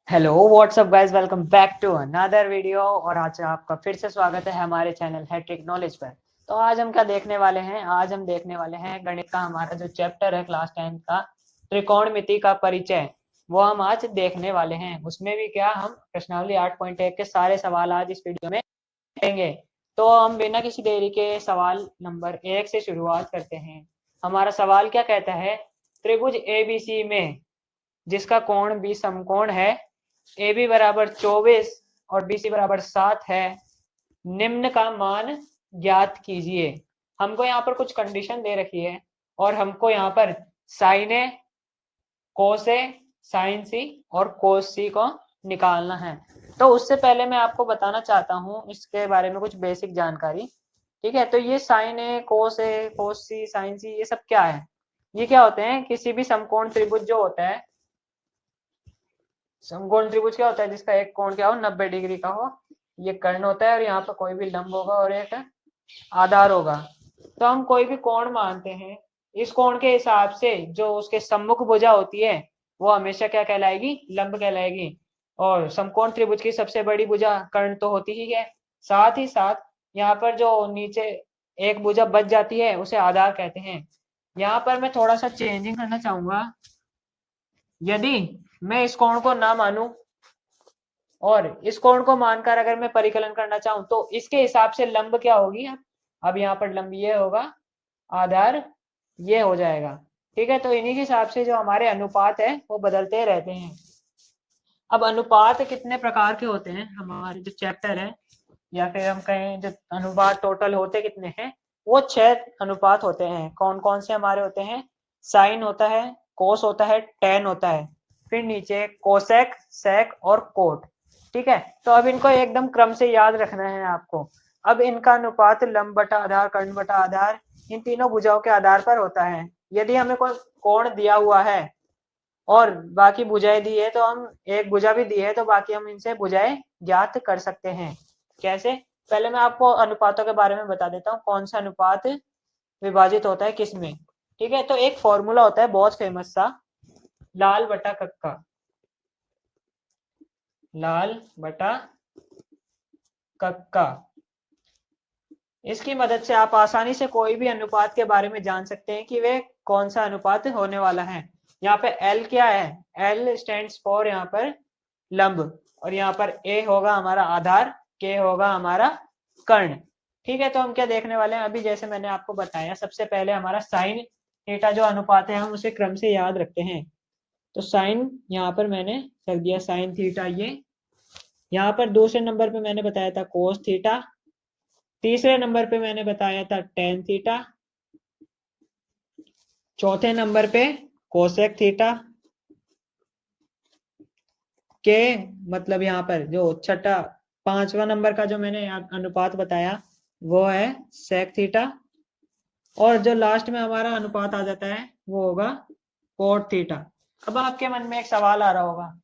Hello what's up guys, welcome back to another video. और आज आपका फिर से स्वागत है हमारे चैनल हैट्रिक नॉलेज पर। तो आज हम क्या देखने वाले हैं? आज हम देखने वाले हैं गणित का हमारा जो चैप्टर है क्लास 10 का, त्रिकोणमिति का परिचय। वो हम आज देखने वाले हैं। उसमें भी क्या, हम प्रश्नावली 8.1 के सारे सवाल आज इस वीडियो में देंगे। तो हम बिना किसी देरी के सवाल नंबर 1 से शुरुआत करते हैं। हमारा सवाल क्या कहता है? त्रिभुज एबीसी में जिसका कोण बी समकोण है, ए बी बराबर 24 और बी सी बराबर 7 है, निम्न का मान ज्ञात कीजिए। हमको यहाँ पर कुछ कंडीशन दे रखी है और हमको यहाँ पर साइन ए, कोस ए, साइन सी और कोस सी को निकालना है। तो उससे पहले मैं आपको बताना चाहता हूँ इसके बारे में कुछ बेसिक जानकारी। ठीक है, तो ये साइन ए, कोस सी, साइन सी, ये सब क्या है? ये क्या होते हैं? किसी भी समकोण त्रिभुज जो होता है, समकोण त्रिभुज क्या होता है? जिसका एक कोण क्या हो, 90 डिग्री का हो। ये कर्ण होता है और यहाँ पर कोई भी लंब होगा और एक आधार होगा। तो हम कोई भी कोण मानते हैं, इस कोण के हिसाब से जो उसके सम्मुख भुजा होती है वो हमेशा क्या कहलाएगी? लंब कहलाएगी। और समकोण त्रिभुज की सबसे बड़ी भुजा कर्ण तो होती ही है, साथ ही साथ यहाँ पर जो नीचे एक भुजा बच जाती है उसे आधार कहते हैं। यहाँ पर मैं थोड़ा सा चेंजिंग करना चाहूंगा। यदि मैं इस कोण को ना मानूं और इस कोण को मानकर अगर मैं परिकलन करना चाहूं तो इसके हिसाब से लंब क्या होगी? अब यहाँ पर लंब ये होगा, आधार ये हो जाएगा। ठीक है, तो इन्हीं के हिसाब से जो हमारे अनुपात है वो बदलते रहते हैं। अब अनुपात कितने प्रकार के होते हैं? हमारे जो चैप्टर है, या फिर हम कहें जो अनुपात टोटल होते कितने हैं, वो 6 अनुपात होते हैं। कौन कौन से हमारे होते हैं? साइन होता है, कोस होता है, टेन होता है, फिर नीचे कोसेक, सेक और कोट। ठीक है, तो अब इनको एकदम क्रम से याद रखना है आपको। अब इनका अनुपात लंब बटा आधार, कर्ण बटा आधार, इन तीनों भुजाओं के आधार पर होता है। यदि हमें कोई कोण दिया हुआ है और बाकी भुजाएं दी है, तो हम एक भुजा भी दी है तो बाकी हम इनसे भुजाएं ज्ञात कर सकते हैं। कैसे? पहले मैं आपको अनुपातों के बारे में बता देता हूँ, कौन सा अनुपात विभाजित होता है किस में। ठीक है, तो एक फॉर्मूला होता है बहुत फेमस सा, लाल बटा कक्का। लाल बटा कक्का, इसकी मदद से आप आसानी से कोई भी अनुपात के बारे में जान सकते हैं कि वे कौन सा अनुपात होने वाला है। यहाँ पे L क्या है? L स्टैंड्स फॉर यहाँ पर लंब, और यहाँ पर A होगा हमारा आधार, K होगा हमारा कर्ण। ठीक है, तो हम क्या देखने वाले हैं अभी? जैसे मैंने आपको बताया, सबसे पहले हमारा साइन थीटा जो अनुपात है हम उसे क्रम से याद रखते हैं। तो साइन यहाँ पर मैंने रख दिया साइन थीटा, ये यहाँ पर दूसरे नंबर पे मैंने बताया था कोस थीटा, तीसरे नंबर पे मैंने बताया था टेन थीटा, चौथे नंबर पे कोसेक थीटा, के मतलब यहाँ पर जो छठा, पांचवा नंबर का जो मैंने अनुपात बताया वो है सेक थीटा, और जो लास्ट में हमारा अनुपात आ जाता है वो होगा कोट थीटा। अब आपके मन में एक सवाल आ रहा होगा,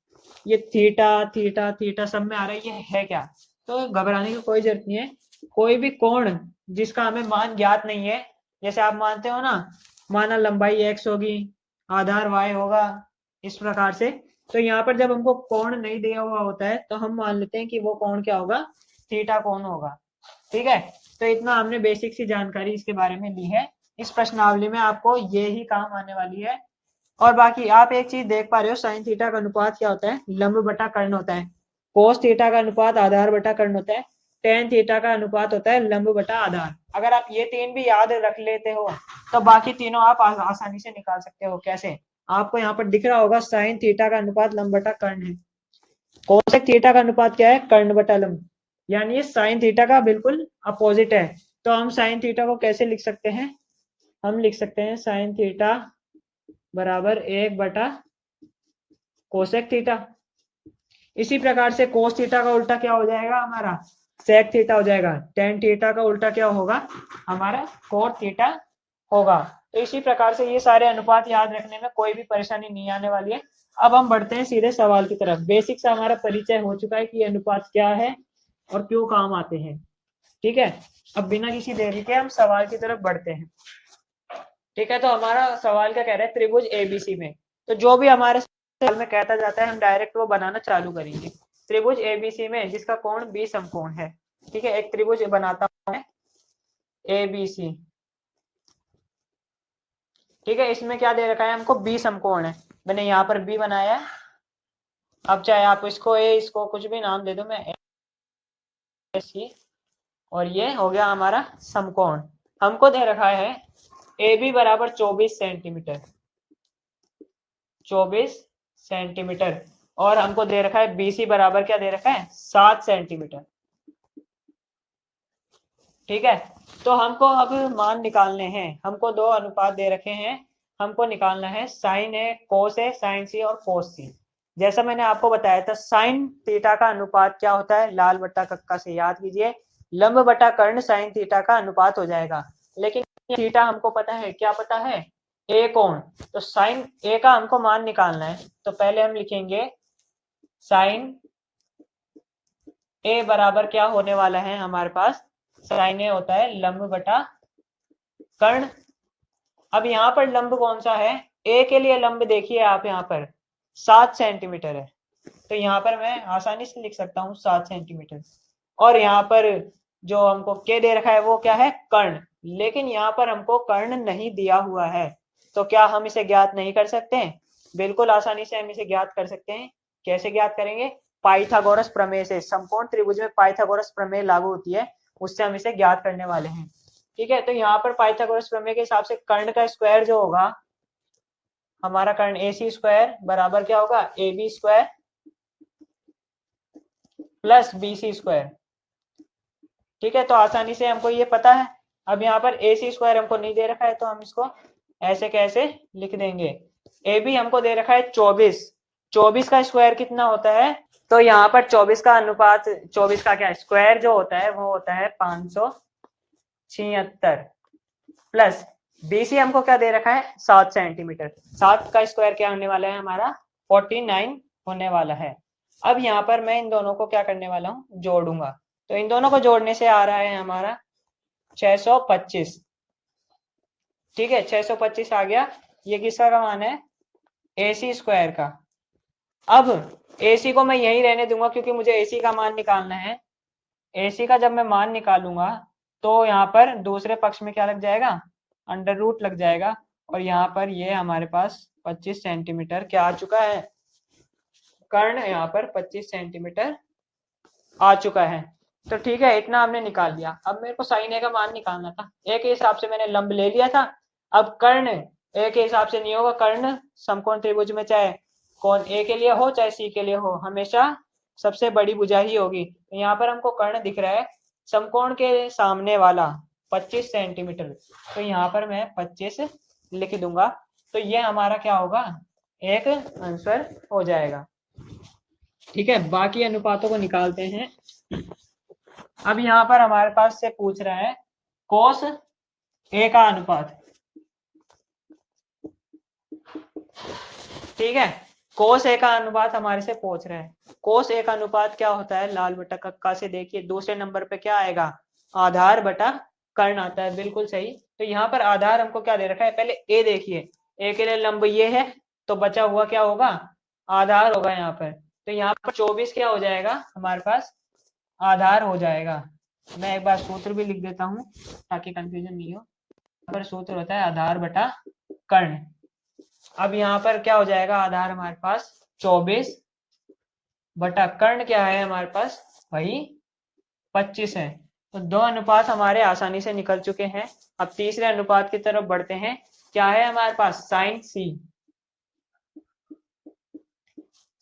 ये थीटा थीटा थीटा सब में आ रहा है, ये है क्या? तो घबराने की कोई जरूरत नहीं है। कोई भी कोण जिसका हमें मान ज्ञात नहीं है, जैसे आप मानते हो ना, माना लंबाई x होगी, आधार y होगा, इस प्रकार से। तो यहाँ पर जब हमको कोण नहीं दिया हुआ होता है तो हम मान लेते हैं कि वो कोण क्या होगा? थीटा कोण होगा। ठीक है, तो इतना हमने बेसिक सी जानकारी इसके बारे में ली है। इस प्रश्नावली में आपको ये ही काम आने वाली है। और बाकी आप एक चीज देख पा रहे हो, साइन थीटा का अनुपात क्या होता है? लंब बटा कर्ण होता है। कोस थीटा का अनुपात आधार बटा कर्ण होता है। टेन थीटा का अनुपात होता है लंब बटा आधार। अगर आप ये तीन भी याद रख लेते हो तो बाकी तीनों आप आसानी से निकाल सकते हो। कैसे? आपको यहाँ पर दिख रहा होगा साइन थीटा का अनुपात लंब बटा कर्ण है, कोसेक थीटा का अनुपात क्या है? कर्ण बटा लंब, यानी ये साइन थीटा का बिल्कुल अपोजिट है। तो हम साइन थीटा को कैसे लिख सकते हैं? हम लिख सकते हैं साइन थीटा बराबर 1 बटा कोसेक थीटा। इसी प्रकार से कोस थीटा का उल्टा क्या हो जाएगा हमारा? सेक थीटा हो जाएगा। टेन थीटा का उल्टा क्या होगा हमारा? कोट थीटा होगा। तो इसी प्रकार से ये सारे अनुपात याद रखने में कोई भी परेशानी नहीं आने वाली है। अब हम बढ़ते हैं सीधे सवाल की तरफ। बेसिक से हमारा परिचय हो चुका है कि ये अनुपात क्या है और क्यों काम आते हैं। ठीक है, अब बिना किसी देरी के हम सवाल की तरफ बढ़ते हैं। ठीक है, तो हमारा सवाल क्या कह रहा है? त्रिभुज एबीसी में तो जो भी हमारे से में कहता जाता है, हम डायरेक्ट वो बनाना चालू करेंगे। त्रिभुज एबीसी में जिसका कोण 20 समकोण है, ठीक है, एक त्रिभुज बनाता हूं एबीसी, ठीक है, इसमें क्या दे रखा है हमको, 20 समकोण है, मैंने यहाँ पर बी बनाया है। अब चाहे आप इसको ए, इसको कुछ भी नाम दे दो, मैं ए सी, और ये हो गया हमारा समकोण। हमको दे रखा है ए बी बराबर 24 सेंटीमीटर, 24 सेंटीमीटर, और हमको दे रखा है बीसी बराबर क्या दे रखा है, 7 सेंटीमीटर, ठीक है। तो हमको अब मान निकालने हैं, हमको दो अनुपात दे रखे हैं, हमको निकालना है साइन ए कोस ए, साइन सी और कोस सी। जैसा मैंने आपको बताया था, साइन थीटा का अनुपात क्या होता है, लाल बट्टा कक्का से याद कीजिए, लंब बटा कर्ण साइन थीटा का अनुपात हो जाएगा। लेकिन थीटा हमको पता है, क्या पता है, ए कोण, तो साइन ए का हमको मान निकालना है, तो पहले हम लिखेंगे साइन ए बराबर क्या होने वाला है हमारे पास, साइन ए होता है लंब बटा कर्ण। अब यहाँ पर लंब कौन सा है, ए के लिए लंब देखिए आप, यहाँ पर 7 सेंटीमीटर है, तो यहाँ पर मैं आसानी से लिख सकता हूँ 7 सेंटीमीटर। और यहाँ पर जो हमको के दे रखा है वो क्या है, कर्ण, लेकिन यहाँ पर हमको कर्ण नहीं दिया हुआ है, तो क्या हम इसे ज्ञात नहीं कर सकते हैं, बिल्कुल आसानी से हम इसे ज्ञात कर सकते हैं। कैसे ज्ञात करेंगे, पाइथागोरस प्रमेय से, समकोण त्रिभुज में पाइथागोरस प्रमेय लागू होती है, उससे हम इसे ज्ञात करने वाले हैं, ठीक है। तो यहाँ पर पाइथागोरस प्रमेय के हिसाब से कर्ण का स्क्वायर जो होगा हमारा, कर्ण ए सी स्क्वायर बराबर क्या होगा, A B square plus B C square, ठीक है। तो आसानी से हमको ये पता है। अब यहाँ पर ए सी स्क्वायर हमको नहीं दे रखा है, तो हम इसको ऐसे कैसे लिख देंगे, ए बी हमको दे रखा है 24, 24 का स्क्वायर कितना होता है, तो यहाँ पर 24 का अनुपात, 24 का क्या स्क्वायर जो होता है वो होता है 576, प्लस बीसी हमको क्या दे रखा है 7 सेंटीमीटर, 7 का स्क्वायर क्या होने वाला है हमारा 49 होने वाला है। अब यहाँ पर मैं इन दोनों को क्या करने वाला हूँ, जोड़ूंगा, तो इन दोनों को जोड़ने से आ रहा है हमारा 625, ठीक है, 625 आ गया। ये किसका का मान है, ए सी स्क्वायर का। अब ए सी को मैं यही रहने दूंगा क्योंकि मुझे ए सी का मान निकालना है। ए सी का जब मैं मान निकालूंगा तो यहाँ पर दूसरे पक्ष में क्या लग जाएगा, अंडर रूट लग जाएगा, और यहाँ पर ये हमारे पास 25 सेंटीमीटर क्या आ चुका है, कर्ण यहाँ पर 25 सेंटीमीटर आ चुका है। तो ठीक है, इतना हमने निकाल लिया। अब मेरे को साइन ए का मान निकालना था, ए के हिसाब से मैंने लंब ले लिया था। अब कर्ण ए के हिसाब से नहीं होगा, कर्ण समकोण त्रिभुज में चाहे कोण ए के लिए हो चाहे सी के लिए हो, हमेशा सबसे बड़ी भुजा ही होगी। तो यहाँ पर हमको कर्ण दिख रहा है समकोण के सामने वाला 25 सेंटीमीटर, तो यहाँ पर मैं 25 लिख दूंगा, तो ये हमारा क्या होगा, एक आंसर हो जाएगा, ठीक है। बाकी अनुपातों को निकालते हैं। अब यहाँ पर हमारे पास से पूछ रहा है कोस ए का अनुपात, ठीक है, कोस ए का अनुपात हमारे से पूछ रहा है। कोस ए का अनुपात क्या होता है, लाल बटा कक्का से देखिए दूसरे नंबर पे क्या आएगा, आधार बटा कर्ण आता है, बिल्कुल सही। तो यहाँ पर आधार हमको क्या दे रखा है, पहले ए देखिए, ए के लिए लंब ये है, तो बचा हुआ क्या होगा, आधार होगा यहाँ पर। तो यहाँ पर 24 क्या हो जाएगा हमारे पास, आधार हो जाएगा। मैं एक बार सूत्र भी लिख देता हूँ ताकि कंफ्यूजन नहीं हो। यहाँ पर सूत्र होता है आधार बटा कर्ण। अब यहाँ पर क्या हो जाएगा, आधार हमारे पास 24 बटा कर्ण क्या है हमारे पास, वही 25 है। तो दो अनुपात हमारे आसानी से निकल चुके हैं। अब तीसरे अनुपात की तरफ बढ़ते हैं। क्या है हमारे पास, साइन सी।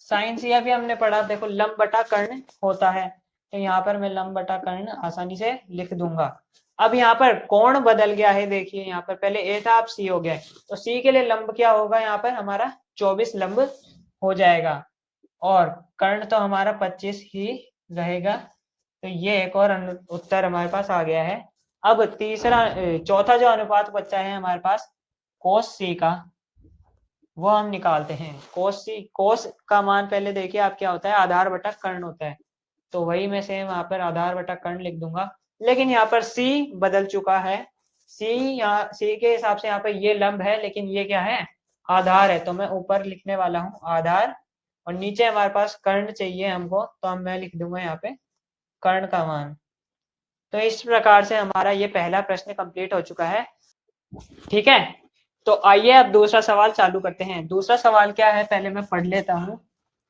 साइन सी अभी हमने पढ़ा, देखो लंब बटा कर्ण होता है, तो यहाँ पर मैं लंब बटा कर्ण आसानी से लिख दूंगा। अब यहाँ पर कोण बदल गया है, देखिए यहाँ पर पहले ए था अब सी हो गया, तो सी के लिए लंब क्या होगा, यहाँ पर हमारा 24 लंब हो जाएगा, और कर्ण तो हमारा 25 ही रहेगा। तो ये एक और उत्तर हमारे पास आ गया है। अब चौथा जो अनुपात बचा है हमारे पास कोस सी का, वो हम निकालते हैं। कोस सी, कोस का मान पहले देखिए आप क्या होता है, आधार बटा कर्ण होता है, तो वही मैं सेम यहाँ पर आधार बटा कर्ण लिख दूंगा। लेकिन यहाँ पर सी बदल चुका है, सी यहाँ सी के हिसाब से यहाँ पर ये लंब है, लेकिन ये क्या है, आधार है तो मैं ऊपर लिखने वाला हूँ आधार, और नीचे हमारे पास कर्ण चाहिए हमको, तो अब मैं लिख दूंगा यहाँ पे कर्ण का मान। तो इस प्रकार से हमारा ये पहला प्रश्न कंप्लीट हो चुका है। ठीक है, तो आइए अब दूसरा सवाल चालू करते हैं। दूसरा सवाल क्या है पहले मैं पढ़ लेता हूँ।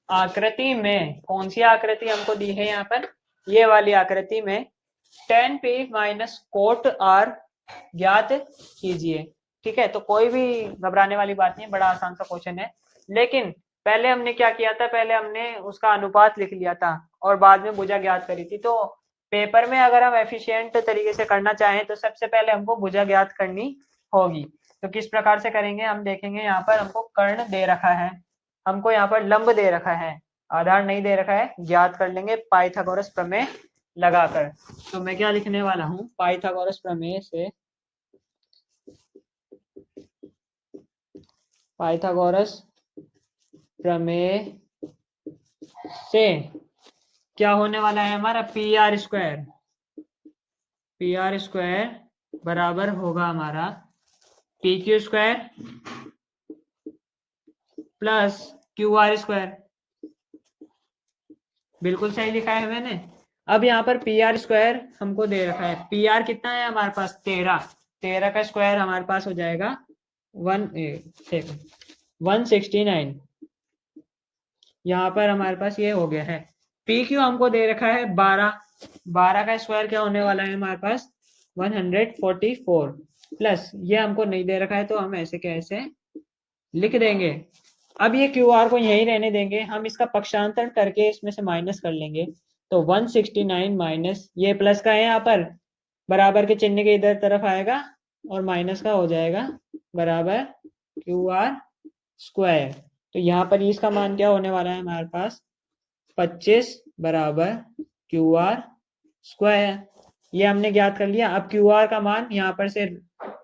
आकृति में, कौन सी आकृति हमको दी है यहाँ पर, ये वाली आकृति में tan p minus cot r ज्ञात कीजिए। ठीक है, तो कोई भी घबराने वाली बात नहीं, बड़ा आसान सा क्वेश्चन है। लेकिन पहले हमने क्या किया था, पहले हमने उसका अनुपात लिख लिया था और बाद में भुजा ज्ञात करी थी। तो पेपर में अगर हम एफिशिएंट तरीके से करना चाहें तो सबसे पहले हमको भुजा ज्ञात करनी होगी। तो किस प्रकार से करेंगे हम देखेंगे। यहाँ पर हमको कर्ण दे रखा है, हमको यहाँ पर लंब दे रखा है, आधार नहीं दे रखा है, ज्ञात कर लेंगे पाइथागोरस प्रमेय लगाकर। तो मैं क्या लिखने वाला हूँ, पाइथागोरस प्रमेय से, पाइथागोरस प्रमेय से क्या होने वाला है हमारा, P R square, P R square बराबर होगा हमारा P Q square plus Q R square. बिल्कुल सही लिखा है मैंने। अब यहाँ पर पी आर स्क्वायर हमको दे रखा है, पी आर कितना है हमारे पास 13, 13 का स्क्वायर हमारे पास हो जाएगा 169। यहाँ पर हमारे पास ये हो गया है। पी क्यू हमको दे रखा है 12, 12 का स्क्वायर क्या होने वाला है हमारे पास 144 प्लस ये हमको नहीं दे रखा है तो हम ऐसे कैसे लिख देंगे। अब ये क्यू आर को यहीं रहने देंगे, हम इसका पक्षांतर करके इसमें से माइनस कर लेंगे। तो 169 माइनस ये प्लस का है यहाँ पर, बराबर के चिन्ह के इधर तरफ आएगा और माइनस का हो जाएगा बराबर क्यू आर स्क्वायर। तो यहाँ पर इसका मान क्या होने वाला है हमारे पास 25 बराबर क्यू आर स्क्वायर। ये हमने ज्ञात कर लिया। अब क्यू आर का मान यहाँ पर से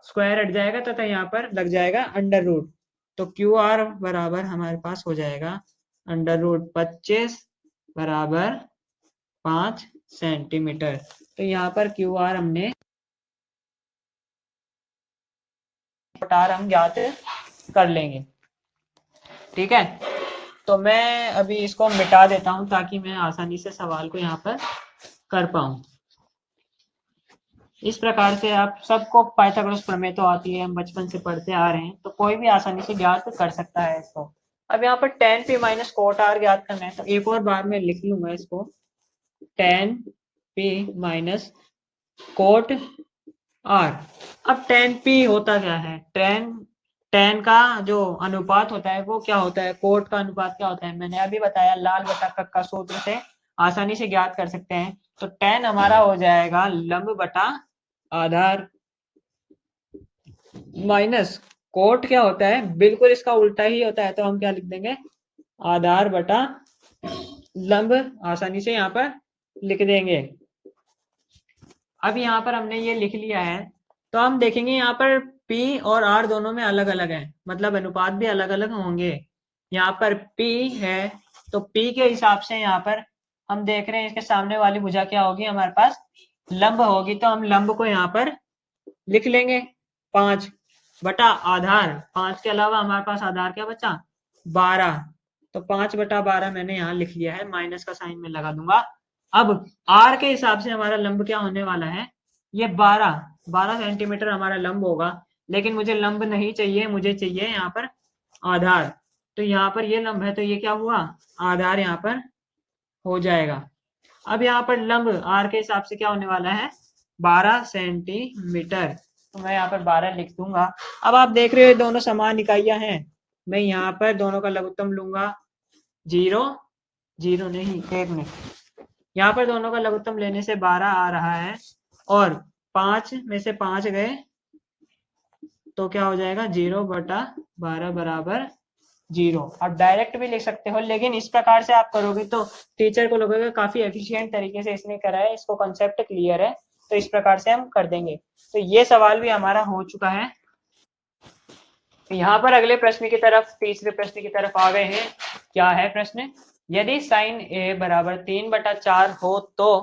स्क्वायर हट जाएगा तथा यहाँ पर लग जाएगा अंडर रूट। तो क्यू आर बराबर हमारे पास हो जाएगा अंडर रूट 25 बराबर 5 सेंटीमीटर। तो यहाँ पर क्यू आर हमने हम ज्ञात कर लेंगे। ठीक है, तो मैं अभी इसको मिटा देता हूं ताकि मैं आसानी से सवाल को यहाँ पर कर पाऊं। इस प्रकार से आप सबको पाइथागोरस प्रमेय तो आती है, हम बचपन से पढ़ते आ रहे हैं, तो कोई भी आसानी से ज्ञात कर सकता है इसको। अब यहाँ पर tan p minus cot r ज्ञात करना है, तो एक और बार में लिख लूंगा इसको, tan p minus cot r। अब tan p होता क्या है, tan का जो अनुपात होता है वो क्या होता है, कोट का अनुपात क्या होता है, मैंने अभी बताया लाल बटा कक्का सूत्र से आसानी से ज्ञात कर सकते हैं। तो tan हमारा हो जाएगा लंब बटा आधार माइनस कोट क्या होता है, बिल्कुल इसका उल्टा ही होता है, तो हम क्या लिख देंगे आधार बटा लंब, आसानी से यहाँ पर लिख देंगे। अब यहाँ पर हमने ये लिख लिया है, तो हम देखेंगे यहाँ पर P और R दोनों में अलग अलग है, मतलब अनुपात भी अलग अलग होंगे। यहाँ पर P है तो P के हिसाब से यहाँ पर हम देख रहे हैं इसके सामने वाली भुजा क्या होगी हमारे पास लंब होगी, तो हम लंब को यहाँ पर लिख लेंगे 5 बटा आधार, 5 के अलावा हमारे पास आधार क्या बचा 12, तो 5 बटा 12 मैंने यहाँ लिख लिया है, माइनस का साइन में लगा दूंगा। अब आर के हिसाब से हमारा लंब क्या होने वाला है, ये 12 सेंटीमीटर हमारा लंब होगा, लेकिन मुझे लंब नहीं चाहिए, मुझे चाहिए यहाँ पर आधार। तो यहाँ पर ये लंब है तो ये क्या हुआ आधार यहाँ पर हो जाएगा। अब यहाँ पर लंब आर के हिसाब से क्या होने वाला है 12 सेंटीमीटर, तो मैं यहाँ पर 12 लिख दूंगा। अब आप देख रहे हो दोनों समान इकाइयां हैं, मैं यहाँ पर दोनों का लघुत्तम लूंगा 0 0 नहीं 1 मिनट, यहाँ पर दोनों का लघुत्तम लेने से 12 आ रहा है और 5 में से 5 गए तो क्या हो जाएगा 0 बटा 12 बराबर 0। आप डायरेक्ट भी लिख सकते हो, लेकिन इस प्रकार से आप करोगे तो टीचर को लगेगा काफी एफिशिएंट तरीके से इसने करा है, इसको कॉन्सेप्ट क्लियर है, तो इस प्रकार से हम कर देंगे। तो ये सवाल भी हमारा हो चुका है। यहाँ पर अगले प्रश्न की तरफ, तीसरे प्रश्न की तरफ आ गए हैं। क्या है प्रश्न, यदि साइन ए बराबर 3/4 हो तो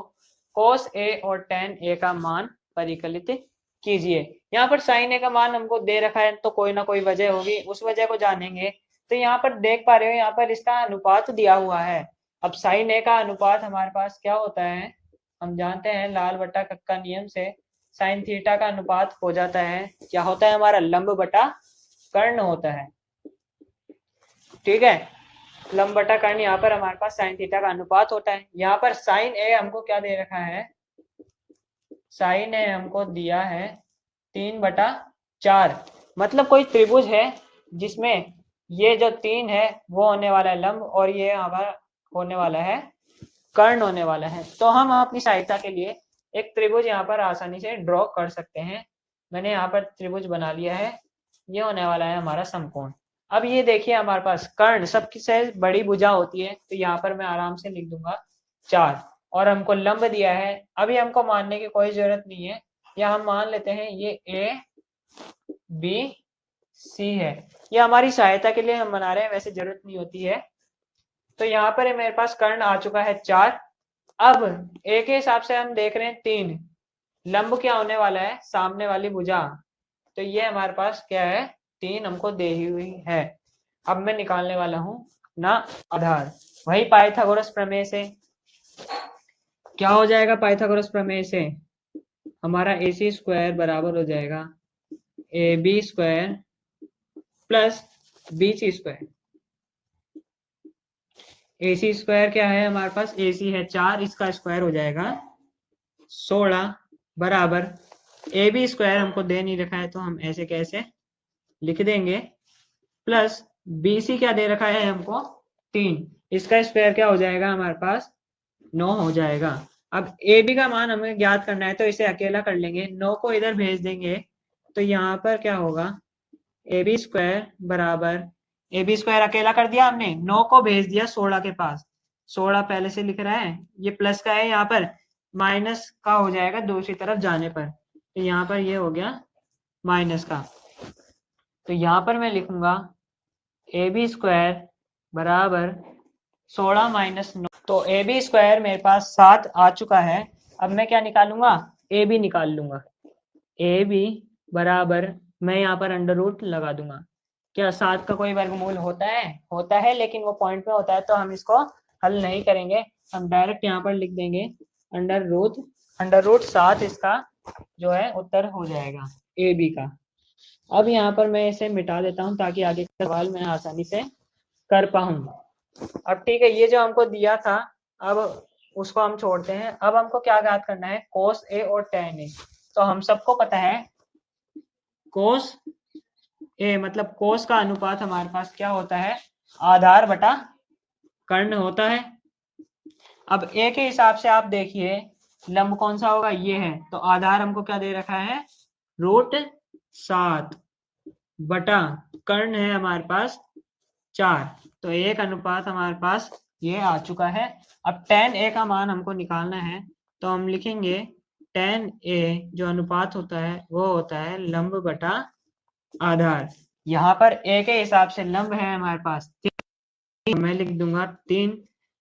कोस ए और tan ए का मान परिकलित कीजिए। यहाँ पर साइन ए का मान हमको दे रखा है तो कोई ना कोई वजह होगी, उस वजह को जानेंगे। तो यहाँ पर देख पा रहे हो, यहाँ पर इसका अनुपात दिया हुआ है। अब साइन ए का अनुपात हमारे पास क्या होता है, हम जानते हैं लाल बट्टा कक्का नियम से साइन थीटा का अनुपात हो जाता है, क्या होता है हमारा, लंब बटा कर्ण होता है। ठीक है, लंब बटा कर्ण यहाँ पर हमारे पास साइन थीटा का अनुपात होता है। यहाँ पर साइन ए हमको क्या दे रखा है, साइन ए हमको दिया है 3/4। मतलब कोई त्रिभुज है जिसमें ये जो 3 है वो होने वाला है लंब और ये हमारा होने वाला है कर्ण होने वाला है। तो हम अपनी सहायता के लिए एक त्रिभुज यहाँ पर आसानी से ड्रॉ कर सकते हैं। मैंने यहाँ पर त्रिभुज बना लिया है, ये होने वाला है हमारा समकोण। अब ये देखिए हमारे पास कर्ण सबकी से बड़ी भुजा होती है, तो यहाँ पर मैं आराम से लिख दूंगा 4, और हमको लंब दिया है। अभी हमको मानने की कोई जरूरत नहीं है, या हम मान लेते हैं ये ए बी सी है, ये हमारी सहायता के लिए हम बना रहे हैं, वैसे जरूरत नहीं होती है। तो यहाँ पर मेरे पास कर्ण आ चुका है 4। अब ए के हिसाब से हम देख रहे हैं 3, लंब क्या होने वाला है, सामने वाली भुजा, तो ये हमारे पास क्या है, 3 हमको दे हुई है। अब मैं निकालने वाला हूं ना आधार, वही पाइथागोरस प्रमेय से। क्या हो जाएगा पाइथागोरस प्रमेय से, हमारा AC स्क्वायर बराबर हो जाएगा AB square plus BC square. AC square क्या है हमारे पास, AC है 4, इसका स्क्वायर हो जाएगा 16 बराबर AB स्क्वायर हमको दे नहीं रखा है तो हम ऐसे कैसे लिख देंगे, प्लस BC क्या दे रखा है हमको 3, इसका स्क्वायर क्या हो जाएगा हमारे पास 9 हो जाएगा। अब AB का मान हमें ज्ञात करना है तो इसे अकेला कर लेंगे, 9 को इधर भेज देंगे तो यहाँ पर क्या होगा, AB स्क्वायर बराबर, AB स्क्वायर अकेला कर दिया हमने, 9 को भेज दिया 16 के पास, 16 पहले से लिख रहा है, ये प्लस का है, यहाँ पर माइनस का हो जाएगा दूसरी तरफ जाने पर, तो यहाँ पर ये हो गया माइनस का। तो यहाँ पर मैं लिखूंगा AB स्क्वायर बराबर 16 माइनस 9, तो AB स्क्वायर मेरे पास 7 आ चुका है। अब मैं क्या निकालूंगा, AB निकाल लूंगा। AB बराबर, मैं यहाँ पर अंडर रूट लगा दूंगा। क्या 7 का कोई वर्गमूल होता है, होता है, लेकिन वो पॉइंट में होता है तो हम इसको हल नहीं करेंगे, हम डायरेक्ट यहाँ पर लिख देंगे अंडर रूट 7, इसका जो है उत्तर हो जाएगा AB का। अब यहाँ पर मैं इसे मिटा देता हूँ ताकि आगे का सवाल मैं आसानी से कर पाऊँ। अब ठीक है, ये जो हमको दिया था अब उसको हम छोड़ते हैं। अब हमको क्या ज्ञात करना है, कोस ए और टेन ए। तो हम सबको पता है कोस ए मतलब कोस का अनुपात हमारे पास क्या होता है, आधार बटा कर्ण होता है। अब ए के हिसाब से आप देखिए लंब कौन सा होगा, ये है, तो आधार हमको क्या दे रखा है, √7 बटा कर्ण है हमारे पास 4, तो एक अनुपात हमारे पास ये आ चुका है। अब tan a का मान हमको निकालना है तो हम लिखेंगे tan a जो अनुपात होता है वो होता है लंब बटा आधार। यहाँ पर a के हिसाब से लंब है हमारे पास 3, मैं लिख दूंगा 3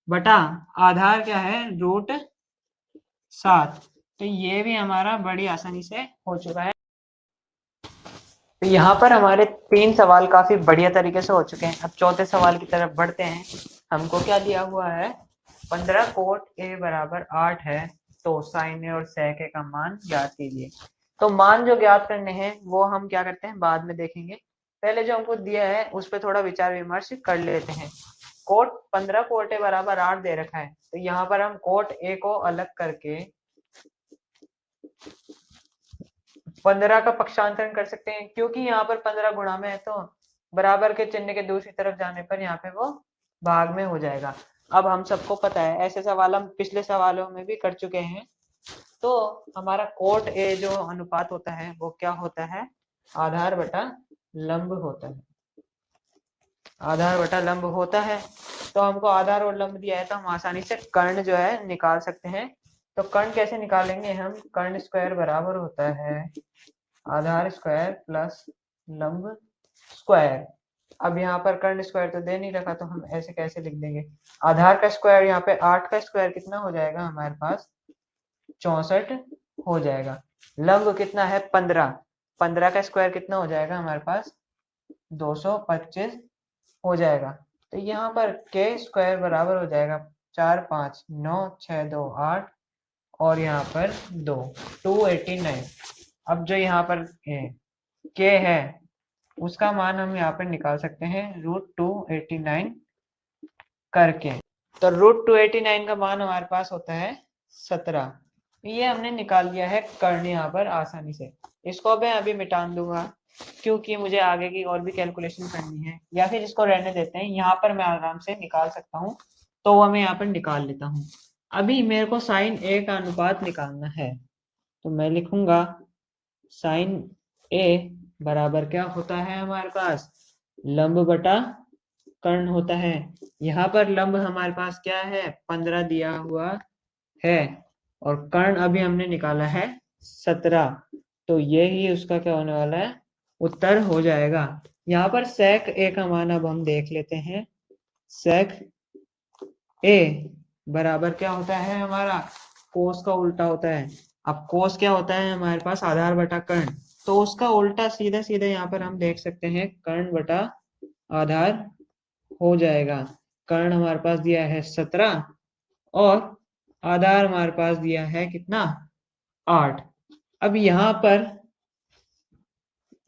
बटा आधार क्या है √7, तो ये भी हमारा बड़ी आसानी से हो चुका है। तो यहाँ पर हमारे 3 सवाल काफी बढ़िया तरीके से हो चुके हैं। अब चौथे सवाल की तरफ बढ़ते हैं। हमको क्या दिया हुआ है, 15 कोट ए बराबर 8 है, तो साइन ए और सेक ए का मान ज्ञात कीजिए। तो मान जो ज्ञात करने हैं वो हम क्या करते हैं बाद में देखेंगे, पहले जो हमको दिया है उस पर थोड़ा विचार विमर्श कर लेते हैं। 15 कोट ए बराबर 8 दे रखा है, तो यहाँ पर हम कोट ए को अलग करके 15 का पक्षांतरण कर सकते हैं, क्योंकि यहाँ पर 15 गुणा में है तो बराबर के चिन्ह के दूसरी तरफ जाने पर यहाँ पे वो भाग में हो जाएगा। अब हम सबको पता है ऐसे सवाल हम पिछले सवालों में भी कर चुके हैं। तो हमारा कोट ए जो अनुपात होता है वो क्या होता है, आधार बटा लंब होता है, आधार बटा लंब होता है। तो हमको आधार और लंब दिया है तो हम आसानी से कर्ण जो है निकाल सकते हैं। तो कर्ण कैसे निकालेंगे हम, कर्ण स्क्वायर बराबर होता है आधार स्क्वायर प्लस लंब स्क्वायर। अब यहाँ पर कर्ण स्क्वायर तो दे नहीं रखा तो हम ऐसे कैसे लिख देंगे, आधार का स्क्वायर, यहाँ पे 8 का स्क्वायर कितना हो जाएगा हमारे पास 64 हो जाएगा। लंब कितना है 15, 15 का स्क्वायर कितना हो जाएगा हमारे पास 225 हो जाएगा। तो यहाँ पर के स्क्वायर बराबर हो जाएगा 4 5 9 6 2 8 और यहाँ पर 2 289। अब जो यहाँ पर के है उसका मान हम यहाँ पर निकाल सकते हैं √289 करके। तो √289 का मान हमारे पास होता है 17। ये हमने निकाल लिया है कर्ण यहाँ पर आसानी से। इसको मैं अभी मिटा दूंगा क्योंकि मुझे आगे की और भी कैलकुलेशन करनी है, या फिर इसको रहने देते हैं, यहाँ पर मैं आराम से निकाल सकता हूँ तो वो मैं यहाँ पर निकाल लेता हूँ। अभी मेरे को साइन ए का अनुपात निकालना है, तो मैं लिखूंगा साइन ए बराबर क्या होता है हमारे पास लंब बटा कर्ण होता है। यहाँ पर लंब हमारे पास क्या है 15 दिया हुआ है और कर्ण अभी हमने निकाला है 17, तो ये ही उसका क्या होने वाला है उत्तर हो जाएगा। यहाँ पर सेक ए का मान अब हम देख लेते हैं। सेक ए बराबर क्या होता है हमारा कोस का उल्टा होता है। अब कोस क्या होता है हमारे पास आधार बटा कर्ण, तो उसका उल्टा सीधे सीधे यहाँ पर हम देख सकते हैं कर्ण बटा आधार हो जाएगा। कर्ण हमारे पास दिया है 17 और आधार हमारे पास दिया है कितना 8। अब यहाँ पर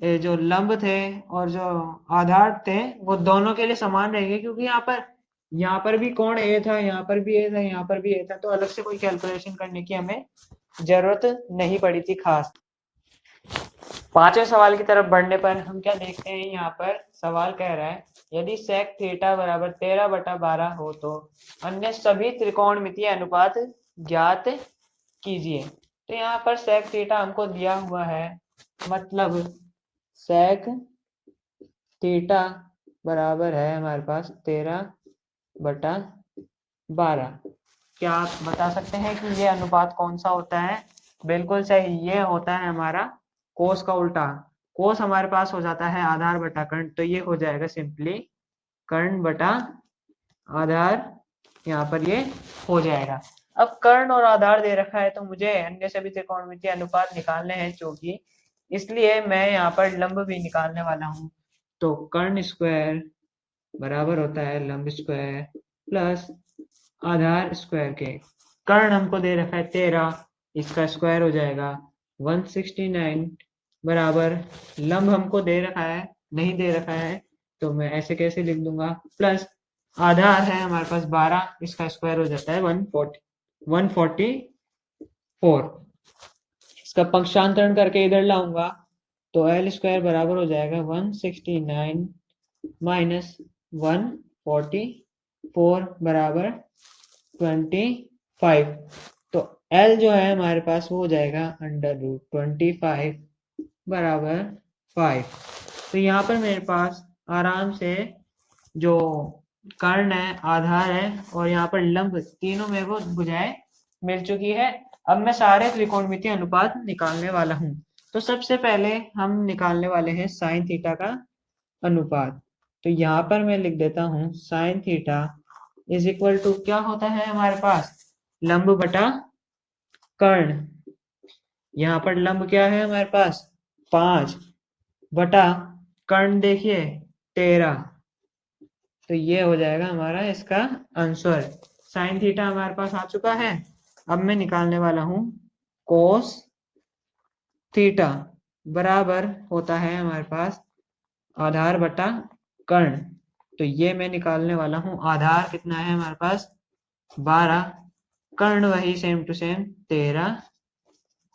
जो लंब थे और जो आधार थे वो दोनों के लिए समान रहेंगे, क्योंकि यहाँ पर भी कोण ए था, यहाँ पर भी ए था, यहाँ पर भी ए था, तो अलग से कोई कैलकुलेशन करने की हमें जरूरत नहीं पड़ी थी खास। पांचवें सवाल की तरफ बढ़ने पर हम क्या देखते हैं, यहाँ पर सवाल कह रहा है यदि सेक थीटा बराबर 13/12 हो तो अन्य सभी त्रिकोणमितीय अनुपात ज्ञात कीजिए। तो यहाँ पर सेक थीटा हमको दिया हुआ है, मतलब सेक थीटा बराबर है हमारे पास 13/12। क्या आप बता सकते हैं कि ये अनुपात कौन सा होता है? बिल्कुल सही, ये होता है हमारा कोस का उल्टा। कोस हमारे पास हो जाता है आधार बटा कर्ण, तो ये हो जाएगा सिंपली कर्ण बटा आधार, यहाँ पर ये हो जाएगा। अब कर्ण और आधार दे रखा है तो मुझे अन्य सभी त्रिकोणमितीय अनुपात निकालने हैं चूंकि, इसलिए मैं यहाँ पर लंब भी निकालने वाला हूँ। तो कर्ण स्क्वायर बराबर होता है लंब स्क्वायर प्लस आधार स्क्वायर के। कर्ण हमको दे रखा है 13, इसका स्क्वायर हो जाएगा 169 बराबर लंब हमको दे रखा है नहीं दे रखा है तो मैं ऐसे कैसे लिख दूंगा, प्लस आधार है हमारे पास 12, इसका स्क्वायर हो जाता है 144। इसका पक्षांतरण करके इधर लाऊंगा तो एल स्क्वायर बराबर हो जाएगा 169 माइनस 144 बराबर 25। तो एल जो है हमारे पास वो हो जाएगा √25 बराबर 5। तो यहाँ पर मेरे पास आराम से जो कर्ण है आधार है और यहाँ पर लंब तीनों मेरे को भुजाएं मिल चुकी है। अब मैं सारे त्रिकोणमितीय अनुपात निकालने वाला हूँ। तो सबसे पहले हम निकालने वाले हैं साइन थीटा का अनुपात। तो यहाँ पर मैं लिख देता हूँ sine theta is equal to क्या होता है हमारे पास लंब बटा कर्ण। यहाँ पर लंब क्या है हमारे पास 5 बटा कर्ण देखिए 13, तो ये हो जाएगा हमारा इसका आंसर। साइन थीटा हमारे पास आ चुका है। अब मैं निकालने वाला हूं कोस थीटा बराबर होता है हमारे पास आधार बटा कर्ण। तो ये मैं निकालने वाला हूं, आधार कितना है हमारे पास 12, कर्ण वही सेम टू सेम 13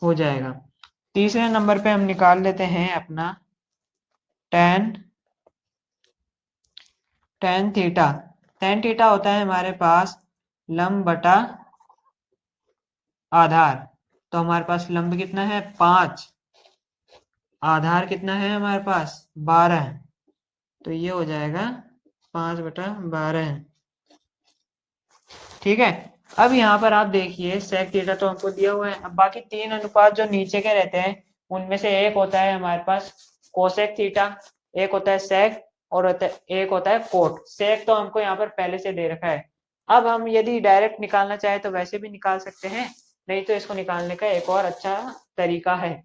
हो जाएगा। तीसरे नंबर पे हम निकाल लेते हैं अपना टेन थीटा। टेन थीटा होता है हमारे पास लंब बटा आधार। तो हमारे पास लंब कितना है 5, आधार कितना है हमारे पास 12, तो ये हो जाएगा 5/12। ठीक है। अब यहाँ पर आप देखिए सेक थीटा तो हमको दिया हुआ है। अब बाकी तीन अनुपात जो नीचे के रहते हैं उनमें से एक होता है हमारे पास कोसेक थीटा, एक होता है सेक और एक होता है कोट। सेक तो हमको यहाँ पर पहले से दे रखा है। अब हम यदि डायरेक्ट निकालना चाहे तो वैसे भी निकाल सकते हैं, नहीं तो इसको निकालने का एक और अच्छा तरीका है,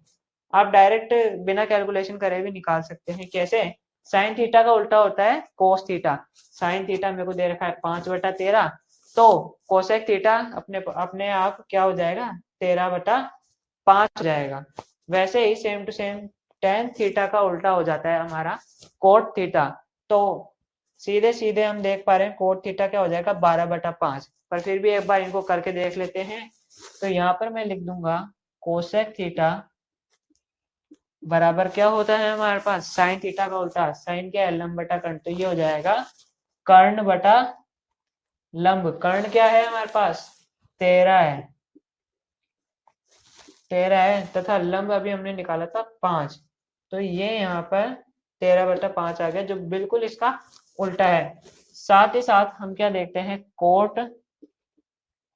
आप डायरेक्ट बिना कैलकुलेशन करे भी निकाल सकते हैं। कैसे? साइन थीटा का उल्टा होता है कोस थीटा। साइन थीटा मेरे को दे रखा है 5/13, तो कोसेक थीटा अपने अपने आप क्या हो जाएगा, 13/5 हो जाएगा। वैसे ही same to same tan theta का उल्टा हो जाता है हमारा कोट थीटा। तो सीधे सीधे हम देख पा रहे हैं कोट थीटा क्या हो जाएगा, 12/5। पर फिर भी एक बार इनको करके देख लेते हैं। तो यहाँ पर मैं लिख दूंगा कोसेक थीटा बराबर क्या होता है हमारे पास, साइन थीटा का उल्टा, साइन क्या है, लंब बटा कर्ण। तो ये हो जाएगा कर्ण बटा लंब। कर्ण क्या है हमारे पास, 13 है, 13 है, तथा लंब अभी हमने निकाला था 5। तो ये यहाँ पर 13/5 आ गया, जो बिल्कुल इसका उल्टा है। साथ ही साथ हम क्या देखते हैं, कोट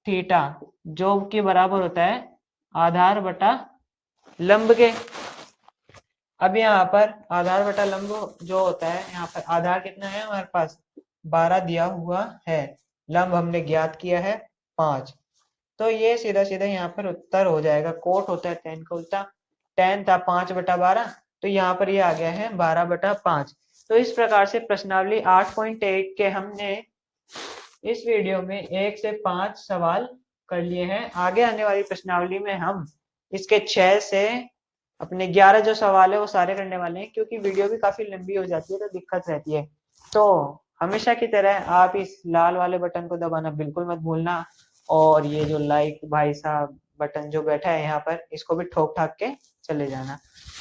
थीटा जो कि बराबर होता है आधार बटा लंब के। अब यहाँ पर आधार बटा लंब जो होता है, यहाँ पर आधार कितना है हमारे पास, 12 दिया हुआ है, लंब हमने ज्ञात किया है 5। तो ये सीधा सीधा यहाँ पर उत्तर हो जाएगा। कोट होता है tan का उल्टा, tan था 5/12, तो यहाँ पर ये आ गया है 12/5। तो इस प्रकार से प्रश्नावली 8.1 के हमने इस वीडियो में 1 से 5 सवाल कर लिए हैं। आगे आने वाली प्रश्नावली में हम इसके 6 से अपने 11 जो सवाल है वो सारे करने वाले हैं, क्योंकि वीडियो भी काफी लंबी हो जाती है तो दिक्कत रहती है। तो हमेशा की तरह आप इस लाल वाले बटन को दबाना बिल्कुल मत भूलना, और ये जो लाइक भाई साहब बटन जो बैठा है यहाँ पर, इसको भी ठोक ठाक के चले जाना।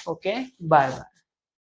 Okay, bye bye.